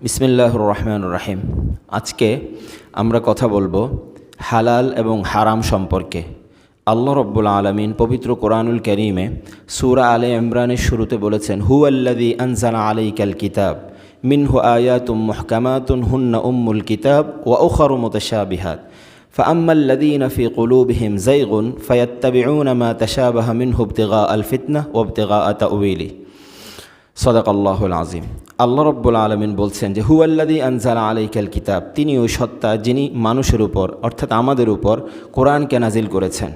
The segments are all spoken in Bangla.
বিসমিল্লাহির রহমানির রহিম। আজকে আমরা কথা বলবো হালাল এবং হারাম সম্পর্কে। আল্লাহ রব্বুল আলামিন পবিত্র কোরআনুল কারীমে সূরা আলে ইমরানের শুরুতে বলেছেন, হুয়াল্লাযী আনজালা আলাইকাল কিতাব মিনহু আয়াতুম মুহকামাতুন হুন্না উম্মুল কিতাব ওয়া উখারু মুতাশাবিহাত فأما الذين في قلوبهم زيغ فيتبعون ما تشابه منه ابتغاء الفتنة وابتغاء تأويله সদাকাল্লাহুল আযীম। আল্লাহ রব্বুল আলামিন বলছেন যে হুয়াল্লাযী আনজালা আলাইকাল কিতাব, তিনি ওই সত্তা যিনি মানুষের উপর অর্থাৎ আমাদের উপর কোরআনকে নাজিল করেছেন।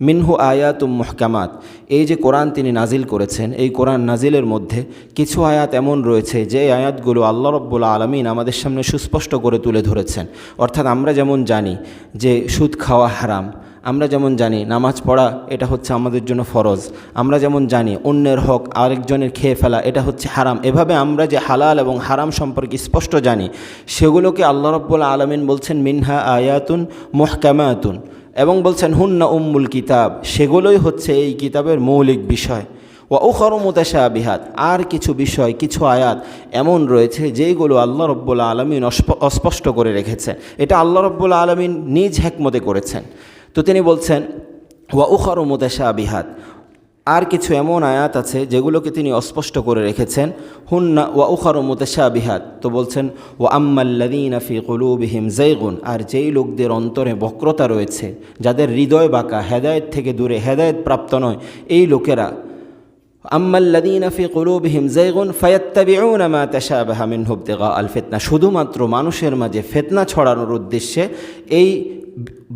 মিনহু আয়াতুম মুহকামাত, এই যে কোরআন তিনি নাজিল করেছেন, এই কোরআন নাজিলের মধ্যে কিছু আয়াত এমন রয়েছে যে আয়াতগুলো আল্লাহ রব্বুল আলামিন আমাদের সামনে সুস্পষ্ট করে তুলে ধরেছেন। অর্থাৎ আমরা যেমন জানি যে সুদ খাওয়া হারাম, আমরা যেমন জানি নামাজ পড়া এটা হচ্ছে আমাদের জন্য ফরজ, আমরা যেমন জানি অন্যের হক আরেকজনের খেয়ে ফেলা এটা হচ্ছে হারাম, এভাবে আমরা যে হালাল এবং হারাম সম্পর্কে স্পষ্ট জানি, সেগুলোকে আল্লাহ রাব্বুল আলামিন বলছেন মিনহা আয়াতুন মুহকামাতুন, এবং বলছেন হুন্না উম্মুল কিতাব, সেগুলোই হচ্ছে এই কিতাবের মৌলিক বিষয়। ওয়া উখারু মুতাশাবিহাত, আর কিছু বিষয় কিছু আয়াত এমন রয়েছে যেইগুলো আল্লাহ রাব্বুল আলামিন অস্পষ্ট করে রেখেছেন, এটা আল্লাহ রাব্বুল আলামিন নিজ হিকমতে করেছেন। তো তিনি বলছেন ওয়া উখারু মুতাশাবিহাত, আর কিছু এমন আয়াত আছে যেগুলোকে তিনি অস্পষ্ট করে রেখেছেন, হুন্না ওয়া উখারু মুতাশাবিহাত। তো বলছেন ওয়া আম্মাল্লাযীনা ফি কুলুবিহিম যায়গুন, আর যেই লোকদের অন্তরে বক্রতা রয়েছে, যাদের হৃদয় বাঁকা, হেদায়েত থেকে দূরে, হেদায়েত প্রাপ্ত নয়, এই লোকেরা আম্মাল্লাযীনা ফি কুলুবিহিম যায়গুন ফায়াত্তাবিউনা মা তাশাবাহা মিনহু ইবতিগা আল ফিতনা, শুধুমাত্র মানুষের মাঝে ফিতনা ছড়ানোর উদ্দেশ্যে এই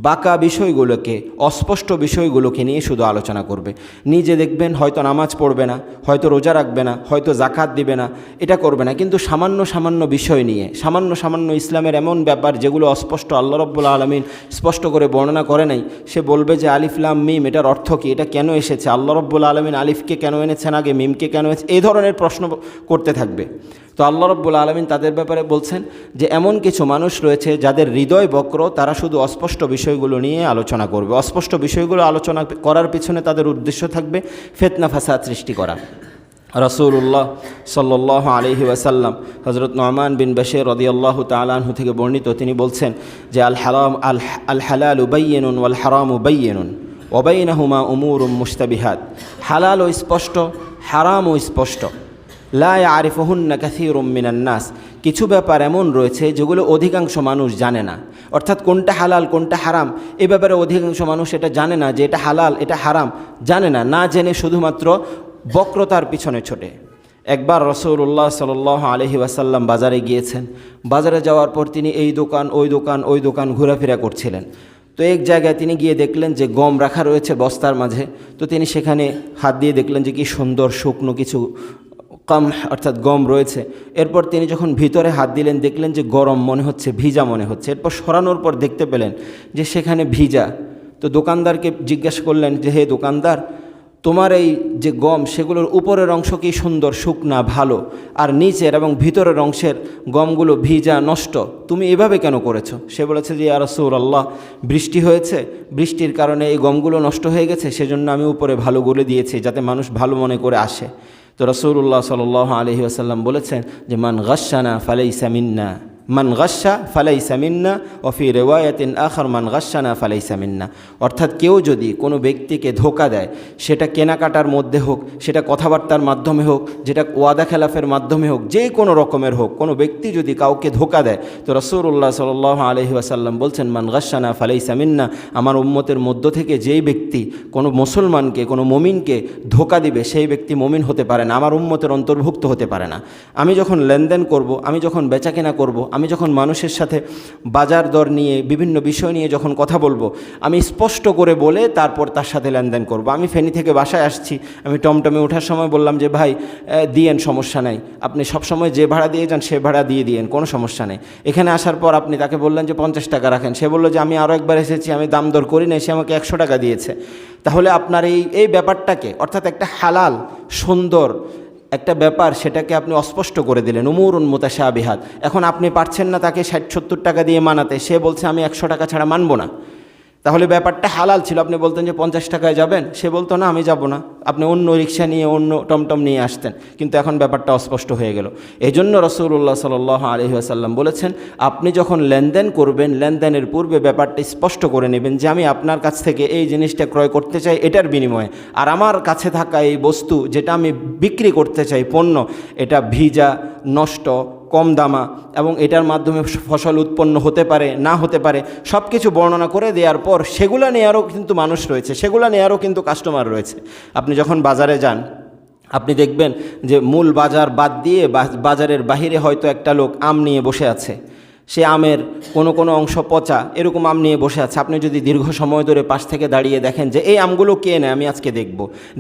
বাঁকা বিষয়গুলোকে, অস্পষ্ট বিষয়গুলোকে নিয়ে শুধু আলোচনা করবে। নিজে দেখবেন হয়তো নামাজ পড়বে না, হয়তো রোজা রাখবে না, হয়তো জাকাত দিবে না, এটা করবে না, কিন্তু সামান্য সামান্য বিষয় নিয়ে, সামান্য সামান্য ইসলামের এমন ব্যাপার যেগুলো অস্পষ্ট, আল্লাহ রাব্বুল আলামিন স্পষ্ট করে বর্ণনা করে নাই, সে বলবে যে আলিফ লাম মিম এটার অর্থ কী, এটা কেন এসেছে, আল্লাহ রাব্বুল আলামিন আলিফকে কেন এনেছেন আগে, মিমকে কেন এনেছেন, এই ধরনের প্রশ্ন করতে থাকবে। তো আল্লাহ রাব্বুল আলামিন তাদের ব্যাপারে বলছেন যে এমন কিছু মানুষ রয়েছে যাদের হৃদয় বক্র, তারা শুধু অস্পষ্ট বিষয়গুলো নিয়ে আলোচনা করবে। অস্পষ্ট বিষয়গুলো আলোচনা করার পিছনে তাদের উদ্দেশ্য থাকবে ফিতনা ফাসাদ সৃষ্টি করা। রাসূলুল্লাহ সাল্লাল্লাহু আলাইহি ওয়াসাল্লাম হযরত নু'মান বিন বাশীর রাদিয়াল্লাহু তাআলা আনহু থেকে বর্ণিত, তিনি বলছেন যে আল হালালু বায়্যিনুন ওয়াল হারামু বায়্যিনুন ওয়া বাইনাহুমা উমুরুম মুশতাবিহাত, হালালও স্পষ্ট, হারামও স্পষ্ট। লা ইয়ারিফুহুন্না কাসীরুম মিনান নাস, কিছু ব্যাপার এমন রয়েছে যেগুলো অধিকাংশ মানুষ জানে না, অর্থাৎ কোনটা হালাল কোনটা হারাম এ ব্যাপারে অধিকাংশ মানুষ এটা জানে না, যে এটা হালাল এটা হারাম জানে না, না জেনে শুধুমাত্র বক্রতার পিছনে ছোটে। একবার রাসূলুল্লাহ সাল্লাল্লাহু আলাইহি ওয়াসাল্লাম বাজারে গিয়েছেন। বাজারে যাওয়ার পর তিনি এই দোকান ওই দোকান ঘোরাফেরা করছিলেন। তো এক জায়গায় তিনি গিয়ে দেখলেন যে গম রাখা রয়েছে বস্তার মাঝে। তো তিনি সেখানে হাত দিয়ে দেখলেন যে কি সুন্দর শুকনো কিছু অর্থাৎ গম রয়েছে। এরপর তিনি যখন ভিতরে হাত দিলেন, দেখলেন যে গরম মনে হচ্ছে, ভিজা মনে হচ্ছে। এরপর সরানোর পর দেখতে পেলেন যে সেখানে ভিজা। তো দোকানদারকে জিজ্ঞাসা করলেন যে হে দোকানদার, তোমার এই যে গম সেগুলোর উপরের অংশ কি সুন্দর শুকনা ভালো, আর নিচের এবং ভিতরের অংশের গমগুলো ভিজা নষ্ট, তুমি এভাবে কেন করেছো? সে বলেছে যে ইয়া রাসূলুল্লাহ, বৃষ্টি হয়েছে, বৃষ্টির কারণে এই গমগুলো নষ্ট হয়ে গেছে, সেজন্য আমি উপরে ভালো গুলে দিয়েছি যাতে মানুষ ভালো মনে করে আসে। তো রাসূলুল্লাহ সাল্লাল্লাহু আলাইহি ওয়াসাল্লাম বলেছেন যে মান গাশশানা ফালাইসা মিন্না, মান গাশশা ফালাইসা মিন্না ওয়া ফি রিওয়ায়াতিন আখার মান গাশশানা ফালাইসা মিন্না, অর্থাৎ কেউ যদি কোনো ব্যক্তিকে ধোঁকা দেয়, সেটা কেনাকাটার মধ্যে হোক, সেটা কথাবার্তার মাধ্যমে হোক, যেটা ওয়াদা খেলাফের মাধ্যমে হোক, যে কোনো রকমের হোক, কোনো ব্যক্তি যদি কাউকে ধোঁকা দেয়, তো রাসূলুল্লাহ সাল্লাল্লাহু আলাইহি ওয়াসাল্লাম বলছেন মান গাশশানা ফালাইসা মিন্না, আমার উম্মতের মধ্য থেকে যেই ব্যক্তি কোনো মুসলমানকে, কোনো মুমিনকে ধোঁকা দিবে, সেই ব্যক্তি মুমিন হতে পারে না, আমার উম্মতের অন্তর্ভুক্ত হতে পারে না। আমি যখন লেনদেন করব, আমি যখন বেচাকেনা করব, আমি যখন মানুষের সাথে বাজার দর নিয়ে বিভিন্ন বিষয় নিয়ে যখন কথা বলবো, আমি স্পষ্ট করে বলে তারপর তার সাথে লেনদেন করব। আমি ফেনী থেকে বাসায় আসছি, আমি টমটমে ওঠার সময় বললাম যে ভাই দিয়েন, সমস্যা নাই, আপনি সবসময় যে ভাড়া দিয়ে যান সে ভাড়া দিয়ে দিয়েন, কোনো সমস্যা নেই। এখানে আসার পর আপনি তাকে বললেন যে 50 টাকা রাখেন, সে বললো যে আমি আরও একবার এসেছি, আমি দাম দর করি না, সে আমাকে 100 টাকা দিয়েছে। তাহলে আপনার এই ব্যাপারটাকে, অর্থাৎ একটা হালাল সুন্দর একটা ব্যাপার, সেটাকে আপনি অস্পষ্ট করে দিলেন, উমুরুন মুতাশাবিহাত। এখন আপনি পারছেন না তাকে 60-70 টাকা দিয়ে মানাতে, সে বলছে আমি 100 টাকা ছাড়া মানব না। তাহলে ব্যাপারটা হালাল ছিল। আপনি বলতেন যে 50 টাকায় যাবেন, সে বলতো না আমি যাব না, আপনি অন্য রিক্সা নিয়ে অন্য টমটম নিয়ে আসতেন, কিন্তু এখন ব্যাপারটা অস্পষ্ট হয়ে গেল। এই জন্য রাসূলুল্লাহ সাল্লাল্লাহু আলাইহি ওয়াসাল্লাম বলেছেন, আপনি যখন লেনদেন করবেন, লেনদেনের পূর্বে ব্যাপারটা স্পষ্ট করে নেবেন যে আমি আপনার কাছ থেকে এই জিনিসটা ক্রয় করতে চাই এটার বিনিময়ে, আর আমার কাছে থাকা এই বস্তু যেটা আমি বিক্রি করতে চাই পণ্য, এটা ভিজা, নষ্ট, কম দামা এবং এটার মাধ্যমে ফসল উৎপন্ন হতে পারে না হতে পারে সব কিছু বর্ণনা করে দেওয়ার পর সেগুলো নেওয়ারও কিন্তু মানুষ রয়েছে, সেগুলো নেওয়ারও কিন্তু কাস্টমার রয়েছে। আপনি যখন বাজারে যান, আপনি দেখবেন যে মূল বাজার বাদ দিয়ে বাজারের বাহিরে হয়তো একটা লোক আম নিয়ে বসে আছে, সে আমের কোনো কোনো অংশ পচা, এরকম আম নিয়ে বসে আছে। আপনি যদি দীর্ঘ সময় ধরে পাশ থেকে দাঁড়িয়ে দেখেন যে এই আমগুলো কে নেয়, আমি আজকে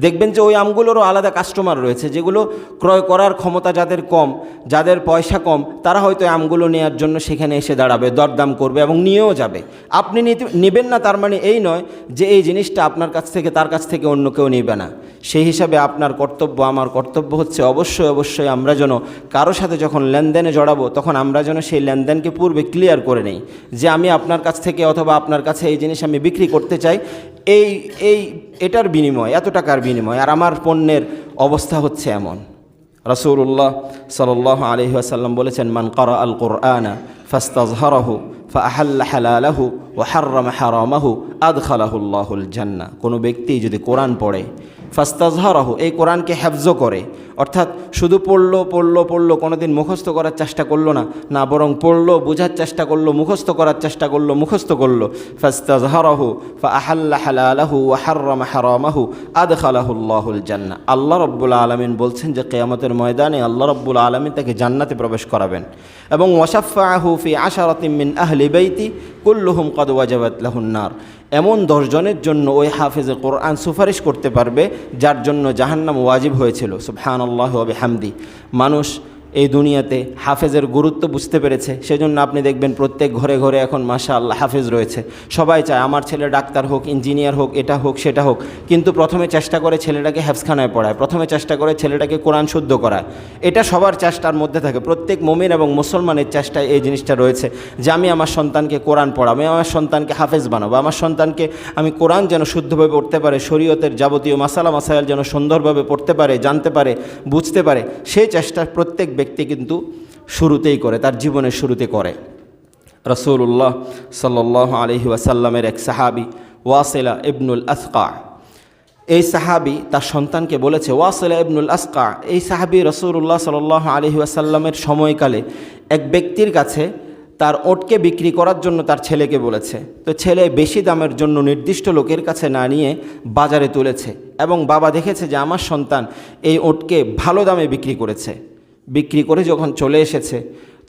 দেখবেন যে ওই আমগুলোরও আলাদা কাস্টমার রয়েছে, যেগুলো ক্রয় করার ক্ষমতা যাদের কম, যাদের পয়সা কম, তারা হয়তো আমগুলো নেওয়ার জন্য সেখানে এসে দাঁড়াবে, দরদাম করবে এবং নিয়েও যাবে। আপনি নেবেন না তার মানে এই নয় যে এই জিনিসটা আপনার কাছ থেকে তার কাছ থেকে অন্য কেউ নেবে না। সেই হিসাবে আপনার কর্তব্য, আমার কর্তব্য হচ্ছে অবশ্যই আমরা যেন কারো সাথে যখন লেনদেনে জড়াবো তখন আমরা যেন সেই লেনদেনকে পূর্বে ক্লিয়ার করে নেই যে আমি আপনার কাছ থেকে অথবা আপনার কাছে এই জিনিস আমি বিক্রি করতে চাই এটার বিনিময়, এত টাকার বিনিময়, আর আমার পণ্যের অবস্থা হচ্ছে এমন। রাসূলুল্লাহ সাল্লাল্লাহু আলাইহি ওয়াসাল্লাম বলেছেন, মান ক্বারা আল কুরআনা ফাস্তাযহারাহু ফাআহাল্লা হালালাহু ওয়া হাররামা হারামাহু আদখালাহুল্লাহুল জান্নাহ। কোনো ব্যক্তি যদি কোরআন পড়ে, ফাস্তাযহারাহু, এই কোরআনকে হেফজ করে, অর্থাৎ শুধু পড়লো কোনোদিন মুখস্থ করার চেষ্টা করলো না, বরং পড়লো, বোঝার চেষ্টা করলো, মুখস্থ করার চেষ্টা করলো, মুখস্থ করলো। ফাস্তাযহারাহু ফাআহাল্লা হালালাহু ওয়া হাররামা হারামাহু আদখালাহুল্লাহুল জান্নাহ। আল্লাহ রাব্বুল আলামিন বলছেন যে কিয়ামতের ময়দানে আল্লাহ রাব্বুল আলামিন তাকে জান্নাতে প্রবেশ করাবেন এবং ওয়াশাফাআহু ফি আশারাতিন মিন আহলি বাইতি কুল্লুহুম ক্বাদ ওয়াজাবাত লাহুন নার। এমন 10 জনের জন্য ওই হাফেজে কোরআন সুপারিশ করতে পারবে যার জন্য জাহান্নাম ওয়াজিব হয়েছিল। সুবহানাল্লাহি ওয়া বিহামদি। মানুষ এই দুনিয়াতে হাফেজের গুরুত্ব বুঝতে পেরেছে, সেজন্য আপনি দেখবেন প্রত্যেক ঘরে ঘরে এখন মাশাআল্লাহ হাফেজ রয়েছে। সবাই চায় আমার ছেলে ডাক্তার হোক, ইঞ্জিনিয়ার হোক, এটা হোক সেটা হোক, কিন্তু প্রথমে চেষ্টা করে ছেলেটাকে হেফজখানায় পড়ায়, প্রথমে চেষ্টা করে ছেলেটাকে কোরআন শুদ্ধ করায়। এটা সবার চেষ্টার মধ্যে থাকে, প্রত্যেক মুমিন এবং মুসলমানের চেষ্টায় এই জিনিসটা রয়েছে যে আমি আমার সন্তানকে কোরআন পড়াবো, আমি আমার সন্তানকে হাফেজ বানাবো, আমার সন্তানকে আমি কোরআন যেন শুদ্ধভাবে পড়তে পারে, শরীয়তের যাবতীয় মাসাইল যেন সুন্দরভাবে পড়তে পারে, জানতে পারে, বুঝতে পারে। সেই চেষ্টা প্রত্যেক ব্যক্তি কিন্তু শুরুতেই করে, তার জীবনের শুরুতে করে। রাসূলুল্লাহ সাল্লাল্লাহু আলাইহি ওয়াসাল্লামের এক সাহাবী ওয়াসিলা ইবনুল আসকা, এই সাহাবী তার সন্তানকে বলেছে, ওয়াসিলা ইবনুল আসকা এই সাহাবী রাসূলুল্লাহ সাল্লাল্লাহু আলাইহি ওয়াসাল্লামের সময়কালে এক ব্যক্তির কাছে তার ওটকে বিক্রি করার জন্য তার ছেলেকে বলেছে। তো ছেলে বেশি দামের জন্য নির্দিষ্ট লোকের কাছে না নিয়ে বাজারে তুলেছে এবং বাবা দেখেছে যে আমার সন্তান এই ওটকে ভালো দামে বিক্রি করেছে। বিক্রি করে যখন চলে এসেছে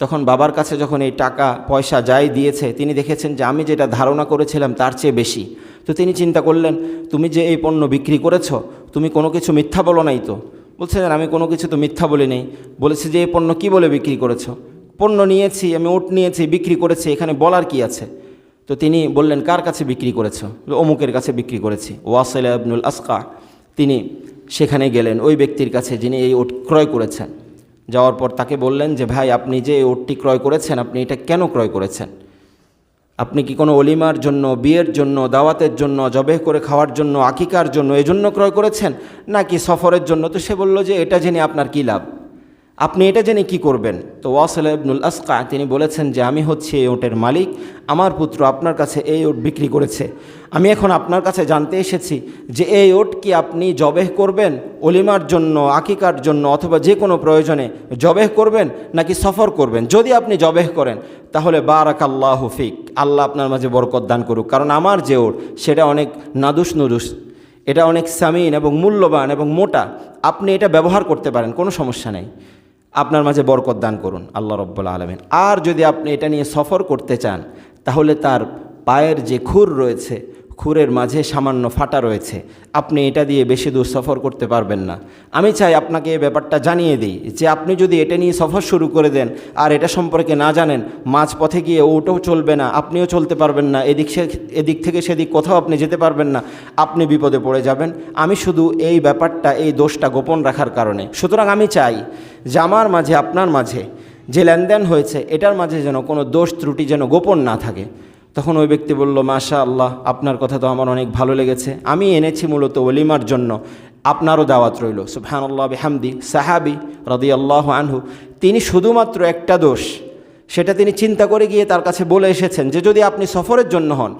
তখন বাবার কাছে যখন এই টাকা পয়সা যাই দিয়েছে, তিনি দেখেছেন যে আমি যেটা ধারণা করেছিলাম তার চেয়ে বেশি। তো তিনি চিন্তা করলেন, তুমি যে এই পণ্য বিক্রি করেছো, তুমি কোনো কিছু মিথ্যা বলো নাই তো? বলছে আমি কোনো কিছু তো মিথ্যা বলি নেই। বলেছে যে এই পণ্য কী বলে বিক্রি করেছো? পণ্য নিয়েছি, আমি ওট নিয়েছি, বিক্রি করেছি, এখানে বলার কি আছে? তো তিনি বললেন, কার কাছে বিক্রি করেছো? অমুকের কাছে বিক্রি করেছি। ওয়াসিলা ইবনুল আসকা তিনি সেখানে গেলেন ওই ব্যক্তির কাছে যিনি এই ওট ক্রয় করেছেন। যাওয়ার পর তাকে বললেন যে ভাই, আপনি যে এই ওটটি ক্রয় করেছেন, আপনি এটা কেন ক্রয় করেছেন? আপনি কি কোনো অলিমার জন্য, বিয়ের জন্য, দাওয়াতের জন্য, জবেহ করে খাওয়ার জন্য, আকিকার জন্য এজন্য ক্রয় করেছেন নাকি সফরের জন্য? তো সে বলল যে এটা জেনে আপনার কী লাভ, আপনি এটা জেনে কি করবেন? তো ওয়াসিলা ইবনুল আসকা তিনি বলেছেন যে আমি হচ্ছি এই ওটের মালিক, আমার পুত্র আপনার কাছে এই ওট বিক্রি করেছে। আমি এখন আপনার কাছে জানতে এসেছি যে এই ওট কি আপনি জবেহ করবেন, অলিমার জন্য, আকিকার জন্য অথবা যে কোনো প্রয়োজনে জবেহ করবেন নাকি সফর করবেন? যদি আপনি জবেহ করেন তাহলে বারাকাল্লাহু ফিক, আল্লাহ আপনার মাঝে বরকত দান করুক, কারণ আমার যে ওট সেটা অনেক নুদুস, এটা অনেক সামিন এবং মূল্যবান এবং মোটা, আপনি এটা ব্যবহার করতে পারেন, কোনো সমস্যা নেই, আপনার মাঝে বরকত দান করুন আল্লাহ রাব্বুল আলামিন। আর যদি আপনি এটা নিয়ে সফর করতে চান তাহলে তার পায়ের যে খুর রয়েছে, খুরের মাঝে সামান্য ফাটা রয়েছে, আপনি এটা দিয়ে বেশি দূর সফর করতে পারবেন না। আমি চাই আপনাকে এই ব্যাপারটা জানিয়ে দিই যে আপনি যদি এটা নিয়ে সফর শুরু করে দেন আর এটা সম্পর্কে না জানেন, মাঝপথে গিয়ে ওটাও চলবে না, আপনিও চলতে পারবেন না, এদিক থেকে সেদিক কোথাও আপনি যেতে পারবেন না, আপনি বিপদে পড়ে যাবেন। আমি শুধু এই ব্যাপারটা, এই দোষটা গোপন রাখার কারণে, সুতরাং আমি চাই যে আমার মাঝে, আপনার মাঝে যে লেনদেন হয়েছে এটার মাঝে যেন কোনো দোষ ত্রুটি যেন গোপন না থাকে। তখন ওই ব্যক্তি বলল, মাশা আল্লাহ, আপনার কথা তো আমার অনেক ভালো লেগেছে, আমি এনেছি মূলত ওলিমার জন্য, আপনারও দাওয়াত রইল। সুবহানাল্লাহ বিহামদি। সাহাবী রাদিয়াল্লাহু আনহু তিনি শুধুমাত্র একটা দোষ, সেটা তিনি চিন্তা করে গিয়ে তার কাছে বলে এসেছেন যে যদি আপনি সফরের জন্য হন,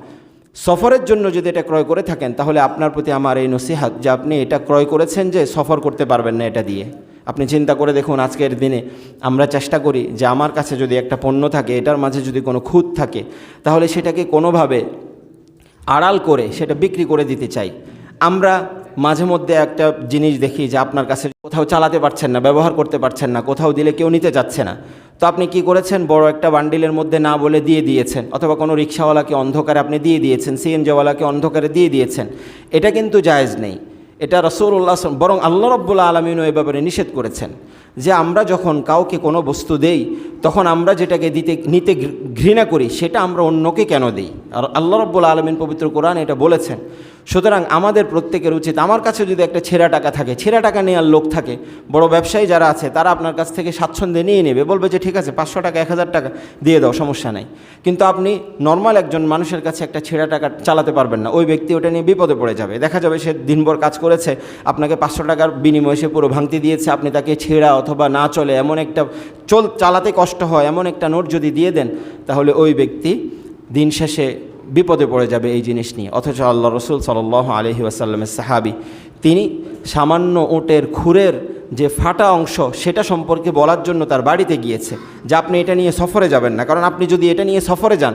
সফরের জন্য যদি এটা ক্রয় করে থাকেন, তাহলে আপনার প্রতি আমার এই নসিহাত যে আপনি এটা ক্রয় করেছেন যে সফর করতে পারবেন না এটা দিয়ে। আপনি চিন্তা করে দেখুন, আজকের দিনে আমরা চেষ্টা করি যে আমার কাছে যদি একটা পণ্য থাকে, এটার মাঝে যদি কোনো খুঁত থাকে, তাহলে সেটাকে কোনোভাবে আড়াল করে সেটা বিক্রি করে দিতে চাই। আমরা মাঝে মধ্যে একটা জিনিস দেখি যে আপনার কাছে কোথাও চালাতে পারছেন না, ব্যবহার করতে পারছেন না, কোথাও দিলে কেউ নিতে যাচ্ছে না, তো আপনি কি করেছেন, বড় একটা বান্ডিলের মধ্যে না বলে দিয়ে দিয়েছেন, অথবা কোনো রিক্সাওয়ালাকে অন্ধকারে আপনি দিয়ে দিয়েছেন, সিএনজিওয়ালাকে অন্ধকারে দিয়ে দিয়েছেন। এটা কিন্তু জায়েজ নেই, এটা রাসূলুল্লাহ বরং আল্লাহ রাব্বুল আলামিনও এ ব্যাপারে নিষেধ করেছেন যে আমরা যখন কাউকে কোনো বস্তু দেই, তখন আমরা যেটাকে নিতে ঘৃণা করি সেটা আমরা অন্যকে কেন দিই? আর আল্লাহ রাব্বুল আলামিন পবিত্র কোরআন এটা বলেছেন। সুতরাং আমাদের প্রত্যেকের উচিত, আমার কাছে যদি একটা ছেঁড়া টাকা থাকে, ছেঁড়া টাকা নেওয়ার লোক থাকে, বড় ব্যবসায়ী যারা আছে তারা আপনার কাছ থেকে স্বাচ্ছন্দ্যে নিয়ে নেবে, বলবে যে ঠিক আছে 500 টাকা 1000 টাকা দিয়ে দাও, সমস্যা নাই। কিন্তু আপনি নর্মাল একজন মানুষের কাছে একটা ছেঁড়া টাকা চালাতে পারবেন না, ওই ব্যক্তি ওটা নিয়ে বিপদে পড়ে যাবে। দেখা যাবে সে দিনভর কাজ করেছে, আপনাকে 500 টাকার বিনিময়ে সে পুরো ভাঙতি দিয়েছে, আপনি তাকে ছেঁড়া অথবা না চলে এমন একটা চালাতে কষ্ট হয় এমন একটা নোট যদি দিয়ে দেন, তাহলে ওই ব্যক্তি দিন শেষে বিপদে পড়ে যাবে এই জিনিস নিয়ে। অথচ আল্লাহ রসুল সাল্লাল্লাহু আলাইহি ওয়াসাল্লামের সাহাবী তিনি সামান্য ওটের খুরের যে ফাটা অংশ সেটা সম্পর্কে বলার জন্য তার বাড়িতে গিয়েছে যে আপনি এটা নিয়ে সফরে যাবেন না, কারণ আপনি যদি এটা নিয়ে সফরে যান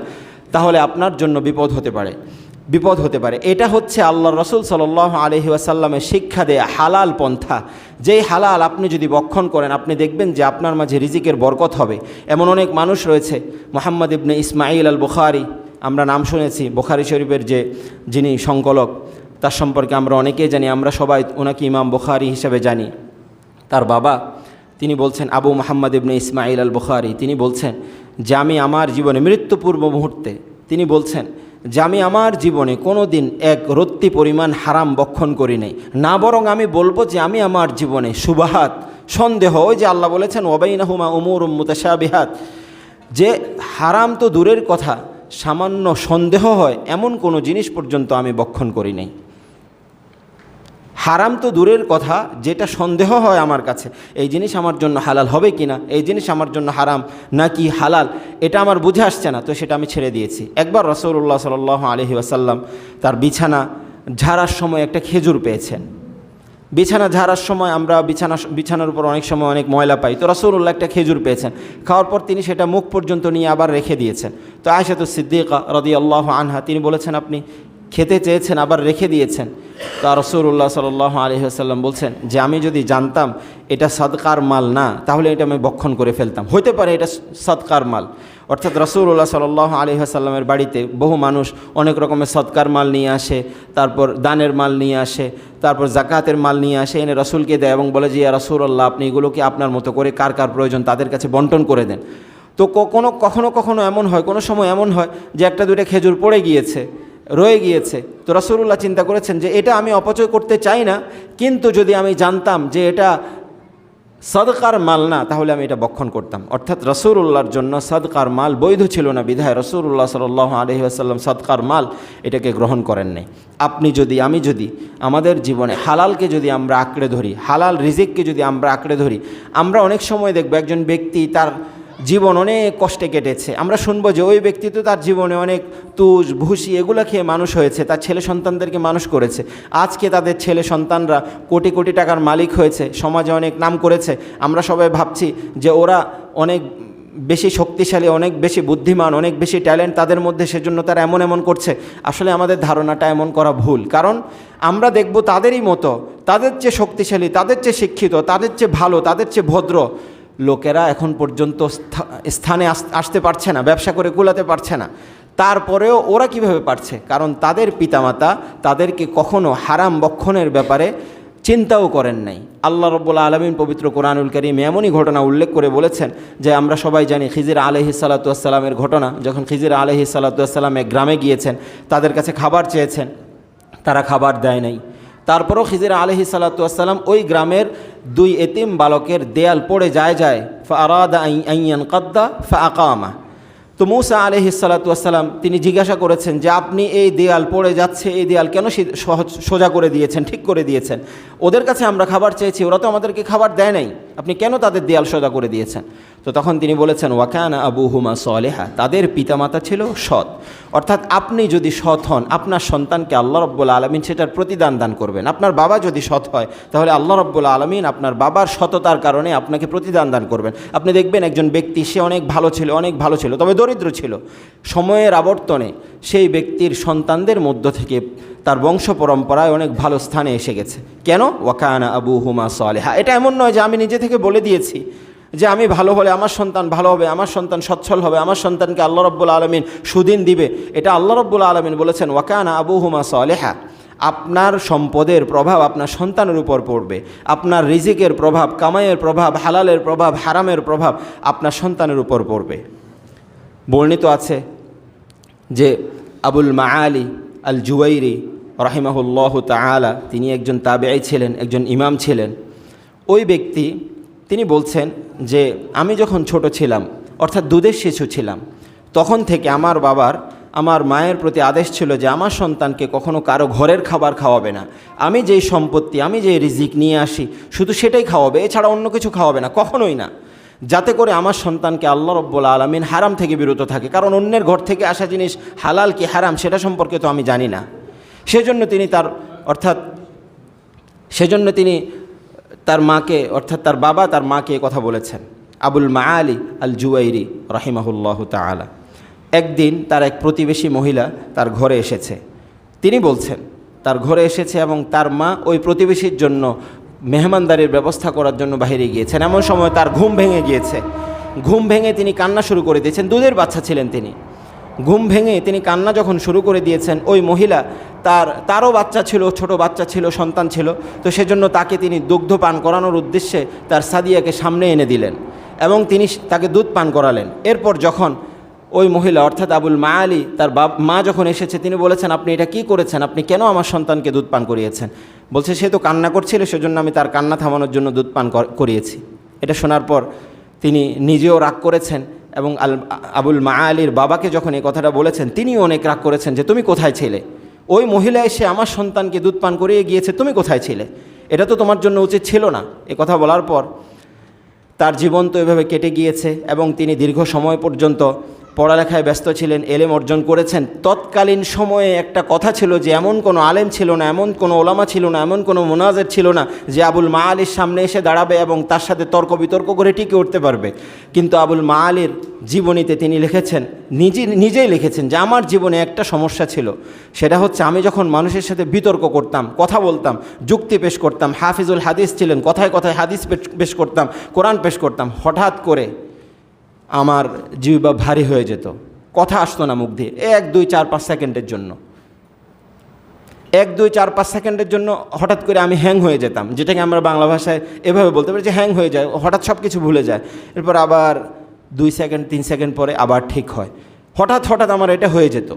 তাহলে আপনার জন্য বিপদ হতে পারে। এটা হচ্ছে আল্লাহ রসুল সাল্লাল্লাহু আলাইহি ওয়াসাল্লামের শিক্ষা দেয়া হালাল পন্থা। যেই হালাল আপনি যদি বক্ষণ করেন, আপনি দেখবেন যে আপনার মাঝে রিজিকের বরকত হবে। এমন অনেক মানুষ রয়েছে, মুহাম্মদ ইবনে ইসমাঈল আল বুখারী, আমরা নাম শুনেছি, বুখারী শরীফের যিনি সংকলক, তার সম্পর্কে আমরা অনেকেই জানি, আমরা সবাই ওনাকে ইমাম বুখারী হিসেবে জানি। তার বাবা তিনি বলছেন, আবু মুহাম্মদ ইবনে ইসমাঈল আল বুখারী, তিনি বলছেন যে আমি আমার জীবনে মৃত্যুপূর্ব মুহূর্তে তিনি বলছেন যে আমি আমার জীবনে কোনো দিন এক রত্তি পরিমাণ হারাম বক্ষণ করি নাই, না বরং আমি বলবো যে আমি আমার জীবনে সুবাহাত সন্দেহ, ওই যে আল্লাহ বলেছেন ওয়াবাইনাহুমা উমুরুম মুতাশাবিহাত, যে হারাম তো দূরের কথা, সামান্য সন্দেহ হয় এমন কোনো জিনিস পর্যন্ত আমি বক্ষণ করি নাই। হারাম তো দূরের কথা, যেটা সন্দেহ হয় আমার কাছে এই জিনিস আমার জন্য হালাল হবে কি না, এই জিনিস আমার জন্য হারাম নাকি হালাল, এটা আমার বুঝে আসছে না, তো সেটা আমি ছেড়ে দিয়েছি। একবার রাসূলুল্লাহ সাল্লাল্লাহু আলাইহি ওয়াসাল্লাম তার বিছানা ঝাড়ার সময় একটা খেজুর পেয়েছেন। বিছানা ঝাড়ার সময় আমরা বিছানার উপর অনেক সময় অনেক ময়লা পাই, তো রাসূলুল্লাহ একটা খেজুর পেয়েছেন, খাওয়ার পর তিনি সেটা মুখ পর্যন্ত নিয়ে আবার রেখে দিয়েছেন। তো আয়েশাতুস সিদ্দিকা রাদিয়াল্লাহু আনহা তিনি বলেছেন, আপনি খেতে চেয়েছেন আবার রেখে দিয়েছেন। তা রাসূলুল্লাহ সাল্লাল্লাহু আলাইহি ওয়াসাল্লাম বলছেন যে আমি যদি জানতাম এটা সাদকার মাল না, তাহলে এটা আমি ভক্ষণ করে ফেলতাম, হতে পারে এটা সাদকার মাল। অর্থাৎ রাসূলুল্লাহ সাল্লাল্লাহু আলাইহি ওয়াসাল্লামের বাড়িতে বহু মানুষ অনেক রকমের সদকার মাল নিয়ে আসে, তারপর দানের মাল নিয়ে আসে, তারপর জাকাতের মাল নিয়ে আসে, এনে রাসূলকে দেয় এবং বলে যে ইয়া রাসূলুল্লাহ আপনি এগুলোকে আপনার মতো করে কার কার প্রয়োজন তাদের কাছে বন্টন করে দেন। তো কখনো এমন হয়, কোনো সময় এমন হয় যে একটা দুইটা খেজুর পড়ে গিয়েছে, রয়ে গিয়েছে, তো রাসূলুল্লাহ চিন্তা করেছেন যে এটা আমি অপচয় করতে চাই না, কিন্তু যদি আমি জানতাম যে এটা সাদকার মাল না, তাহলে আমি এটা ভক্ষণ করতাম। অর্থাৎ রাসূলুল্লাহর জন্য সাদকার মাল বৈধ ছিল না, বিধায় রাসূলুল্লাহ সাল্লাল্লাহু আলাইহি ওয়াসাল্লাম সাদকার মাল এটাকে গ্রহণ করেন নাই। আমি যদি আমাদের জীবনে হালালকে যদি আমরা আঁকড়ে ধরি, হালাল রিজিককে যদি আমরা আঁকড়ে ধরি, আমরা অনেক সময় দেখব একজন ব্যক্তি তার জীবন অনেক কষ্টে কেটেছে, আমরা শুনবো যে ওই ব্যক্তি তো তার জীবনে অনেক তুষ ভুসি এগুলো খেয়ে মানুষ হয়েছে, তার ছেলে সন্তানদেরকে মানুষ করেছে, আজকে তাদের ছেলে সন্তানরা কোটি কোটি টাকার মালিক হয়েছে, সমাজে অনেক নাম করেছে। আমরা সবাই ভাবছি যে ওরা অনেক বেশি শক্তিশালী, অনেক বেশি বুদ্ধিমান, অনেক বেশি ট্যালেন্ট তাদের মধ্যে, সেজন্য তারা এমন করছে। আসলে আমাদের ধারণাটা এমন করা ভুল, কারণ আমরা দেখব তাদেরই মতো, তাদের চেয়ে শক্তিশালী, তাদের চেয়ে শিক্ষিত, তাদের চেয়ে ভালো, তাদের চেয়ে ভদ্র লোকেরা এখন পর্যন্ত স্থানে আসতে পারছে না, ব্যবসা করে কুলাতে পারছে না। তারপরেও ওরা কিভাবে পারছে? কারণ তাদের পিতামাতা তাদেরকে কখনো হারাম বক্ষণের ব্যাপারে চিন্তাও করেন নাই। আল্লাহ রাব্বুল আলামিন পবিত্র কোরআনুল কারীমে এমনই ঘটনা উল্লেখ করে বলেছেন যে আমরা সবাই জানি খিজির আলাইহিস সালাতু ওয়াস সালামের ঘটনা। যখন খিজির আলাইহিস সালাতু ওয়াস সালাম এক গ্রামে গিয়েছেন, তাদের কাছে খাবার চেয়েছেন, তারা খাবার দেয় নাই। তারপরও খিজির আলাইহিস সালাতু ওয়াস সালাম ওই গ্রামের দুই এতিম বালকের দেয়াল পড়ে যায় ফাআরাদা আন ইয়ানকাদ্দা ফাআকামা, তো মূসা আলাইহিস সালাতু ওয়াস সালাম তিনি জিজ্ঞাসা করেছেন যে আপনি এই দেয়াল পড়ে যাচ্ছে, এই দেয়াল কেন সোজা করে দিয়েছেন, ঠিক করে দিয়েছেন? ওদের কাছে আমরা খাবার চেয়েছি, ওরা তো আমাদেরকে খাবার দেয় নাই, আপনি কেন তাদের দেয়াল সোজা করে দিয়েছেন? তো তখন তিনি বলেছেন ওয়াকানা আবুহুমা সালেহা, তাদের পিতামাতা ছিল সৎ। অর্থাৎ আপনি যদি সৎ হন, আপনার সন্তানকে আল্লাহ রাব্বুল আলামিন সেটার প্রতিদান দান করবেন। আপনার বাবা যদি সৎ হয়, তাহলে আল্লাহ রাব্বুল আলামিন আপনার বাবার সততার কারণে আপনাকে প্রতিদান দান করবেন। আপনি দেখবেন একজন ব্যক্তি, সে অনেক ভালো ছিল, তবে দরিদ্র ছিল। সময়ের আবর্তনে সেই ব্যক্তির সন্তানদের মধ্য থেকে তার বংশ পরম্পরায় অনেক ভালো স্থানে এসে গেছে। কেন? ওয়াকানা আবুহুমা সালেহা। এটা এমন নয় যে আমি নিজে থেকে বলে দিয়েছি যে আমি ভালো হলে আমার সন্তান ভালো হবে, আমার সন্তান সচ্ছল হবে, আমার সন্তানকে আল্লাহ রাব্বুল আলামিন সুদিন দিবে। এটা আল্লাহ রাব্বুল আলামিন বলেছেন ওয়াকানা আবুহুমা সালেহা। আপনার সম্পদের প্রভাব আপনার সন্তানের উপর পড়বে, আপনার রিজিকের প্রভাব, কামাইয়ের প্রভাব, হালালের প্রভাব, হারামের প্রভাব আপনার সন্তানের উপর পড়বে। বর্ণিত আছে যে আবুল মাআলি আল জুওয়াইরি রাহিমাহুল্লাহু তাআলা, তিনি একজন তাবেঈ ছিলেন, একজন ইমাম ছিলেন। ওই ব্যক্তি তিনি বলছেন যে আমি যখন ছোট ছিলাম, অর্থাৎ দুধের শিশু ছিলাম, তখন থেকে আমার বাবার, আমার মায়ের প্রতি আদেশ ছিল যে আমার সন্তানকে কখনো কারো ঘরের খাবার খাওয়াবে না। আমি যেই সম্পত্তি, আমি যে রিজিক নিয়ে আসি শুধু সেটাই খাওয়াবে, এছাড়া অন্য কিছু খাওয়াবে না, কখনোই না, যাতে করে আমার সন্তানকে আল্লাহ রাব্বুল আলামিন হারাম থেকে বিরত থাকে। কারণ অন্যের ঘর থেকে আসা জিনিস হালাল কি হারাম সেটা সম্পর্কে তো আমি জানি না। সেজন্য তিনি তার মাকে, অর্থাৎ তার বাবা তার মাকে কথা বলেছেন। আবুল মাআলি আল জুওয়াইরি রাহিমাহুল্লাহু তাআলা, একদিন তার এক প্রতিবেশী মহিলা তার ঘরে এসেছে। তিনি বলছেন তার ঘরে এসেছে এবং তার মা ওই প্রতিবেশীর জন্য মেহমানদারির ব্যবস্থা করার জন্য বাইরে গিয়েছেন। এমন সময় তার ঘুম ভেঙে গিয়েছে। ঘুম ভেঙে তিনি কান্না শুরু করে দিয়েছেন। দুধের বাচ্চা ছিলেন তিনি। ঘুম ভেঙে তিনি কান্না যখন শুরু করে দিয়েছেন, ওই মহিলা তারও বাচ্চা ছিল, ছোট বাচ্চা ছিল, সন্তান ছিল। তো সেজন্য তাকে তিনি দুগ্ধ পান করানোর উদ্দেশ্যে তার সাদিয়াকে সামনে এনে দিলেন এবং তিনি তাকে দুধ পান করালেন। এরপর যখন ওই মহিলা, অর্থাৎ আবুল মাআলি, তার মা যখন এসেছে, তিনি বলেছেন আপনি এটা কি করেছেন, আপনি কেন আমার সন্তানকে দুধ পান করিয়েছেন? বলছে সে তো কান্না করছিল, সেজন্য আমি তার কান্না থামানোর জন্য দুধ পান করিয়েছি। এটা শোনার পর তিনি নিজেও রাগ করেছেন এবং আবুল মাআলির বাবাকে যখন এই কথাটা বলেছেন, তিনিও অনেক রাগ করেছেন যে তুমি কোথায় ছিলে? ওই মহিলা এসে আমার সন্তানকে দুধ পান করিয়ে গিয়েছে, তুমি কোথায় ছিলে? এটা তো তোমার জন্য উচিত ছিল না। এ কথা বলার পর তার জীবন তো এভাবে কেটে গিয়েছে এবং তিনি দীর্ঘ সময় পর্যন্ত পড়ালেখায় ব্যস্ত ছিলেন, এলেম অর্জন করেছেন। তৎকালীন সময়ে একটা কথা ছিল যে এমন কোনো আলেম ছিল না, এমন কোনো ওলামা ছিল না, এমন কোনো মুনাজির ছিল না যে আবুল মাআলির সামনে এসে দাঁড়াবে এবং তার সাথে তর্ক বিতর্ক করে টিকে উঠতে পারবে। কিন্তু আবুল মাআলির জীবনীতে তিনি লিখেছেন, নিজেই লিখেছেন যে আমার জীবনে একটা সমস্যা ছিল, সেটা হচ্ছে আমি যখন মানুষের সাথে বিতর্ক করতাম, কথা বলতাম, যুক্তি পেশ করতাম, হাফিজুল হাদিস ছিলেন, কথায় কথায় হাদিস পেশ করতাম, কোরআন পেশ করতাম, হঠাৎ করে আমার জিহ্বা ভারী হয়ে যেত, কথা আসতো না মুখ দিয়ে। 1, 2, 4, 5 সেকেন্ডের জন্য 1, 2, 4, 5 সেকেন্ডের জন্য হঠাৎ করে আমি হ্যাং হয়ে যেতাম, যেটাকে আমরা বাংলা ভাষায় এভাবে বলতে পারি যে হ্যাং হয়ে যায়, হঠাৎ সব কিছু ভুলে যায়। এরপর আবার 2 সেকেন্ড 3 সেকেন্ড পরে আবার ঠিক হয়। হঠাৎ আমার এটা হয়ে যেত।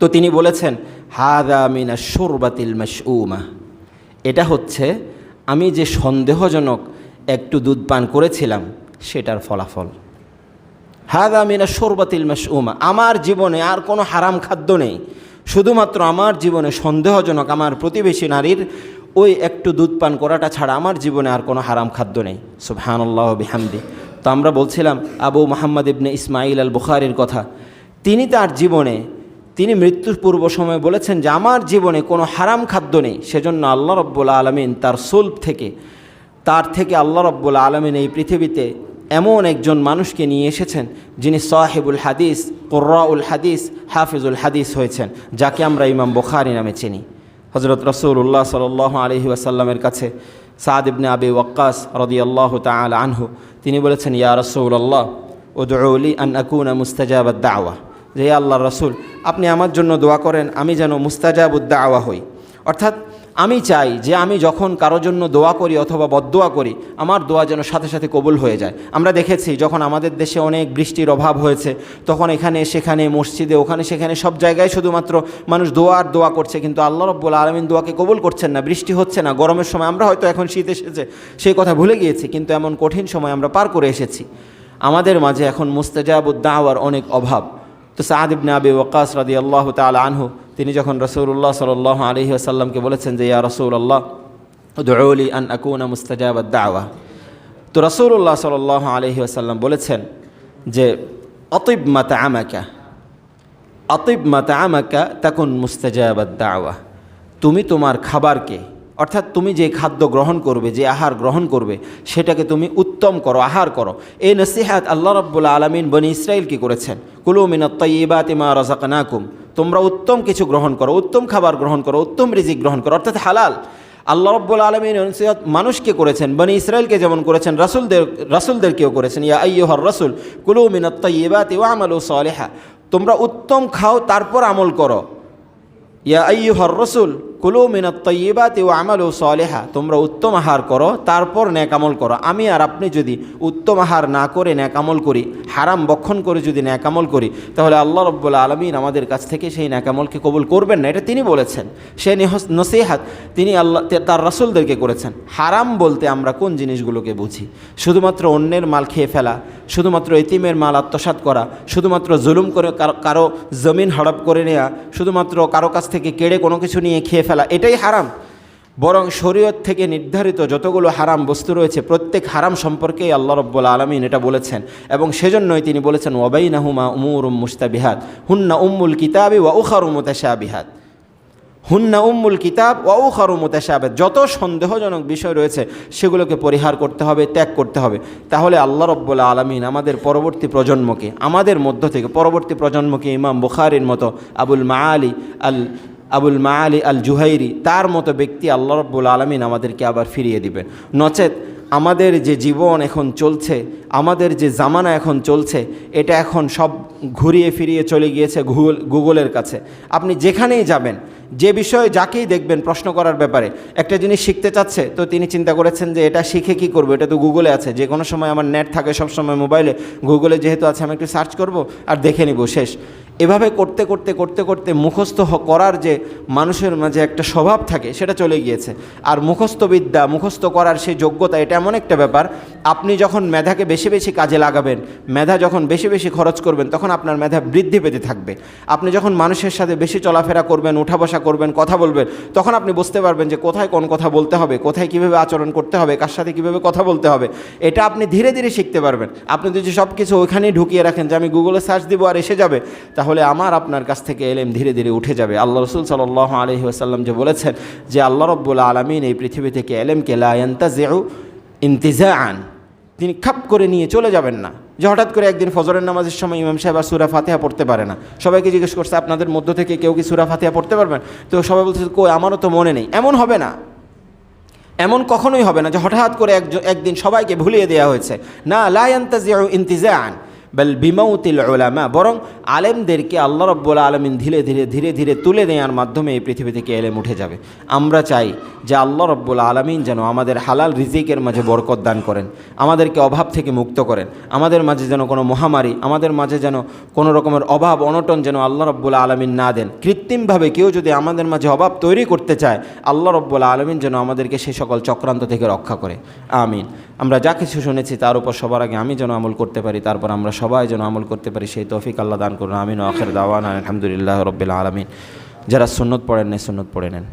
তো তিনি বলেছেন হাদা মিনা শুরবাতিল মাশউমা, এটা হচ্ছে আমি যে সন্দেহজনক একটু দুধ পান করেছিলাম সেটার ফলাফল। হাদা মিনা শুরবাতিল মাশউমা, আমার জীবনে আর কোনো হারাম খাদ্য নেই, শুধুমাত্র আমার জীবনে সন্দেহজনক আমার প্রতিবেশী নারীর ওই একটু দুধ পান করাটা ছাড়া আমার জীবনে আর কোনো হারাম খাদ্য নেই। সুবহানাল্লাহ বিহামদি। তো আমরা বলছিলাম আবু মুহাম্মদ ইবনে ইসমাইল আল বুখারীর কথা। তিনি তার জীবনে, তিনি মৃত্যুর পূর্ব সময়ে বলেছেন যে আমার জীবনে কোনো হারাম খাদ্য নেই। সেজন্য আল্লাহ রাব্বুল আলামিন তার সুলব থেকে, তার থেকে আল্লাহ রাব্বুল আলামিন এই পৃথিবীতে এমন একজন মানুষকে নিয়ে এসেছেন যিনি সাহিবুল হাদিস, কুররাউল হাদিস, হাফিজুল হাদিস হয়েছেন, যাকে আমরা ইমাম বুখারী নামে চিনি। হযরত রাসূলুল্লাহ সাল্লাল্লাহু আলাইহি ওয়াসাল্লামের কাছে সাদ ইবনে আবি ওয়াক্কাস রাদিয়াল্লাহু তাআলা আনহু, তিনি বলেছেন ইয়া রাসূলুল্লাহ উদউ লি আন আকুনা মুস্তাজাবাদ দাওয়া, যে আল্লাহর রাসূল আপনি আমার জন্য দোয়া করেন আমি যেন মুস্তাজাবুদ দাওয়া হই। অর্থাৎ আমি চাই যে আমি যখন কারোর জন্য দোয়া করি অথবা বদদোয়া করি, আমার দোয়া যেন সাথে সাথে কবুল হয়ে যায়। আমরা দেখেছি যখন আমাদের দেশে অনেক বৃষ্টির অভাব হয়েছে, তখন এখানে সেখানে মসজিদে ওখানে সেখানে সব জায়গায় শুধুমাত্র মানুষ দোয়া করছে, কিন্তু আল্লাহ রাব্বুল আলামিন দোয়াকে কবুল করছেন না, বৃষ্টি হচ্ছে না। গরমের সময় আমরা হয়তো এখন শীত এসেছে সেই কথা ভুলে গিয়েছি, কিন্তু এমন কঠিন সময় আমরা পার করে এসেছি। আমাদের মাঝে এখন মুস্তাজাবুদ দাওয়ার অনেক অভাব। তো সাদ ইবনে আবি ওয়াক্কাস রাদিয়াল্লাহু তাআলা আনহু তিনি যখন রাসূলুল্লাহ সাল্লাল্লাহু আলাইহি ওয়াসাল্লামকে বলেছেন যে ইয়া রাসূলুল্লাহ উদউলি আন আকুনা মুস্তাজাবাদ দাওয়া, তো রাসূলুল্লাহ সাল্লাল্লাহু আলাইহি ওয়াসাল্লাম বলেছেন যে আতিব মাতআমাকা, আতিব মাতআমাকা তাকুন মুস্তাজাবাদ দাওয়া, তুমি তোমার খাবারকে, অর্থাৎ তুমি যে খাদ্য গ্রহণ করবে, যে আহার গ্রহণ করবে, সেটাকে তুমি উত্তম করো, আহার করো। এই নসিহাত আল্লাহ রাব্বুল আলামিন বনি ইসরাইলকে করেছেন। কুলু মিনাত তাইয়্যিবাতি মা রাযাকনাকুম, তোমরা উত্তম কিছু গ্রহণ করো, উত্তম খাবার গ্রহণ করো, উত্তম রিজিক গ্রহণ করো, অর্থাৎ হালাল। আল্লাহ রাব্বুল আলামিন নসিহাত মানুষকে করেছেন, বনি ইসরাইলকে যেমন করেছেন, রাসূলদেরকেও করেছেন। ইয়া আইয়ুহার রাসূল কুলু মিনাত তাইয়্যিবাতি ওয়া আমালু সালিহা, তোমরা উত্তম খাও তারপর আমল করো। ইয়া আইয়ুহার রাসূল কুলু মিনাত তাইয়্যিবাতি ওয়া আমালু সালিহা, তোমরা উত্তম আহার করো তারপর নেক আমল করো। আমি আর আপনি যদি উত্তম আহার না করে নেক আমল করি, হারাম বক্ষণ করে যদি নেক আমল করি, তাহলে আল্লাহ রাব্বুল আলামিন আমাদের কাছ থেকে সেই নেক আমলকে কবুল করবেন না। এটা তিনি বলেছেন, সেই নসিহাত তিনি আল্লাহ তার রাসূলদেরকে করেছেন। হারাম বলতে আমরা কোন জিনিসগুলোকে বুঝি? শুধুমাত্র অন্যের মাল খেয়ে ফেলা, শুধুমাত্র এতিমের মাল আত্মসাৎ করা, শুধুমাত্র জুলুম করে কারো জমিন হড়প করে নেওয়া, শুধুমাত্র কারো কাছ থেকে কেড়ে কোনো কিছু নিয়ে খেয়ে ফেলা, এটাই হারাম। বরং শরীয়ত থেকে নির্ধারিত যতগুলো হারাম বস্তু রয়েছে, প্রত্যেক হারাম সম্পর্কেই আল্লাহ রাব্বুল আলামিন এটা বলেছেন, এবং সেজন্যই তিনি বলেছেন ওয়া বাইনাহুমা উমুরুম মুশতাবিহাত হুন্না উম্মুল কিতাবি ওয়া উখারু মুতাশাবিহাত, হুন্না উম্মুল কিতাব ওয়া উখারু মুতাশাবিহাত, যত সন্দেহজনক বিষয় রয়েছে সেগুলোকে পরিহার করতে হবে, ত্যাগ করতে হবে। তাহলে আল্লাহ রাব্বুল আলামিন আমাদের পরবর্তী প্রজন্মকে, আমাদের মধ্য থেকে পরবর্তী প্রজন্মকে ইমাম বুখারীর মতো, আবুল মাআলি আল জুহাইরি, তার মতো ব্যক্তি আল্লাহ রাব্বুল আলামিন আমাদেরকে আবার ফিরিয়ে দিবেন। নচেত আমাদের যে জীবন এখন চলছে, আমাদের যে জামানা এখন চলছে, এটা এখন সব ঘুরিয়ে ফিরিয়ে চলে গিয়েছে গুগলের কাছে। আপনি যেখানেই যাবেন, যে বিষয়ে যাকেই দেখবেন প্রশ্ন করার ব্যাপারে, একটা জিনিস শিখতে চাচ্ছে, তো তিনি চিন্তা করেছেন যে এটা শিখে কি করবো, এটা তো গুগলে আছে, যে কোনো সময় আমার নেট থাকে সবসময় মোবাইলে, গুগলে যেহেতু আছে আমি একটু সার্চ করব আর দেখে নিব, শেষ। এভাবে করতে করতে করতে করতে মুখস্থ করার যে মানুষের মাঝে একটা স্বভাব থাকে সেটা চলে গিয়েছে। আর মুখস্থ বিদ্যা, মুখস্থ করার সেই যোগ্যতা, এটা এমন একটা ব্যাপার, আপনি যখন মেধাকে বেশি বেশি কাজে লাগাবেন, মেধা যখন বেশি বেশি খরচ করবেন, তখন আপনার মেধা বৃদ্ধি পেতে থাকবে। আপনি যখন মানুষের সাথে বেশি চলাফেরা করবেন, উঠা বসা করবেন, কথা বলবেন, তখন আপনি বুঝতে পারবেন যে কোথায় কোন কথা বলতে হবে, কোথায় কীভাবে আচরণ করতে হবে, কার সাথে কীভাবে কথা বলতে হবে। এটা আপনি ধীরে ধীরে শিখতে পারবেন। আপনি যদি সব কিছু ওইখানেই ঢুকিয়ে রাখেন যে আমি গুগলে সার্চ দিব আর এসে যাবে, তাহলে আমার আপনার কাছ থেকে এলেম ধীরে ধীরে উঠে যাবে। আল্লাহ রাসূল সাল্লাল্লাহু আলাইহি ওয়াসাল্লাম যে বলেছেন যে আল্লাহ রাব্বুল আলামিন এই পৃথিবী থেকে এলেমকে লা ইয়ান্তাজিউ ইন্তিজাআন, তিনি খাপ করে নিয়ে চলে যাবেন না। যে হঠাৎ করে একদিন ফজরের নামাজের সময় ইমাম সাহেব আর সূরা ফাতিহা পড়তে পারে না, সবাইকে জিজ্ঞেস করছে আপনাদের মধ্য থেকে কেউ কি সূরা ফাতিহা পড়তে পারবেন? তো সবাই বলছে কই, আমারও তো মনে নেই। এমন হবে না, এমন কখনোই হবে না যে হঠাৎ করে একদিন সবাইকে ভুলিয়ে দেওয়া হয়েছে। না, লা ইয়ান্তাজিউ ইন্তিজাআন বাল বিমাউতিল উলামা, বরং আলেমদেরকে আল্লাহ রাব্বুল আলামিন ধীরে ধীরে ধীরে ধীরে তুলে নেওয়ার মাধ্যমে এই পৃথিবী থেকে এলেম উঠে যাবে। আমরা চাই যে আল্লাহ রাব্বুল আলামিন যেন আমাদের হালাল রিজিকের মাঝে বরকত দান করেন, আমাদেরকে অভাব থেকে মুক্ত করেন, আমাদের মাঝে যেন কোনো মহামারী, আমাদের মাঝে যেন কোনো রকমের অভাব অনটন যেন আল্লাহ রাব্বুল আলামিন না দেন। কৃত্রিমভাবে কেউ যদি আমাদের মাঝে অভাব তৈরি করতে চায়, আল্লাহ রাব্বুল আলামিন যেন আমাদেরকে সেই সকল চক্রান্ত থেকে রক্ষা করে। আমিন। আমরা যা কিছু শুনেছি তার উপর সবার আগে আমি যেন আমল করতে পারি, তারপর আমরা সবাই যেন আমল করতে পারি, সেই তৌফিক আল্লাহ দান করুন। আমিন। আখির দাওয়ানা আলহামদুলিল্লাহ রাব্বিল আলামিন। যারা সুন্নত পড়েন নেন, সুন্নত পড়ে নেন।